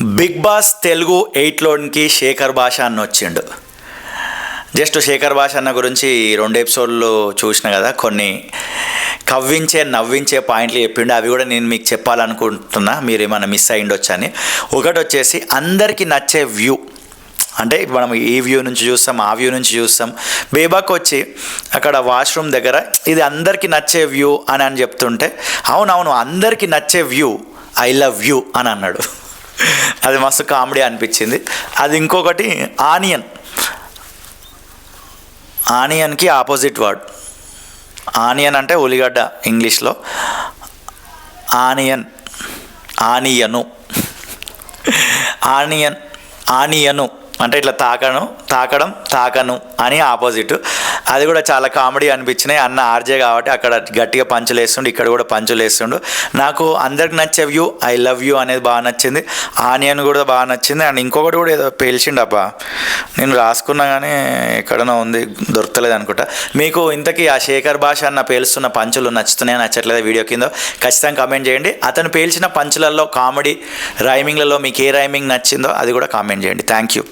Big boss Telugu 8లోనికి Shekhar భాష అన్న వచ్చిండు. జస్ట్ శేఖర్ భాష అన్న గురించి 2 ఎపిసోడ్లు చూసిన కదా, కొన్ని కవ్వించే నవ్వించే పాయింట్లు చెప్పిండు. అవి కూడా నేను మీకు చెప్పాలనుకుంటున్నా, మీరు ఏమైనా మిస్ అయ్యిండొచ్చు అని. ఒకటి వచ్చేసి అందరికీ నచ్చే వ్యూ, అంటే మనం ఈ వ్యూ నుంచి చూస్తాం, ఆ వ్యూ నుంచి చూస్తాం. బేబాక్ వచ్చి అక్కడ వాష్రూమ్ దగ్గర ఇది అందరికీ నచ్చే వ్యూ అని చెప్తుంటే, అవునవును అందరికీ నచ్చే వ్యూ, ఐ లవ్ యూ అని అన్నాడు. అది మస్తు కామెడీ అనిపించింది. అది ఇంకొకటి ఆనియన్కి ఆపోజిట్ వర్డ్. ఆనియన్ అంటే ఉల్లిగడ్డ ఇంగ్లీష్లో, ఆనియను అంటే ఇట్లా తాకను అని ఆపోజిట్. అది కూడా చాలా కామెడీ అనిపించినాయి. అన్న ఆర్జే కాబట్టి అక్కడ గట్టిగా పంచులు వేస్తుండు, ఇక్కడ కూడా పంచులు వేస్తుండు. నాకు అందరికి నచ్చే వ్యూ ఐ లవ్ యూ అనేది బాగా నచ్చింది. ఆనియన్ కూడా బాగా నచ్చింది. అండ్ ఇంకొకటి కూడా ఏదో పేల్చిండప్ప, నేను రాసుకున్నా కానీ ఎక్కడనో ఉంది, దొరకలేదు అనుకుంటా. మీకు ఇంతకీ ఆ శేఖర్ భాష అన్న పేలుస్తున్న పంచులు నచ్చుతున్నాయా నచ్చట్లేదా వీడియో కింద ఖచ్చితంగా కామెంట్ చేయండి. అతను పేల్చిన పంచులలో కామెడీ రైమింగ్లలో మీకు ఏ రైమింగ్ నచ్చిందో అది కూడా కామెంట్ చేయండి. Thank you.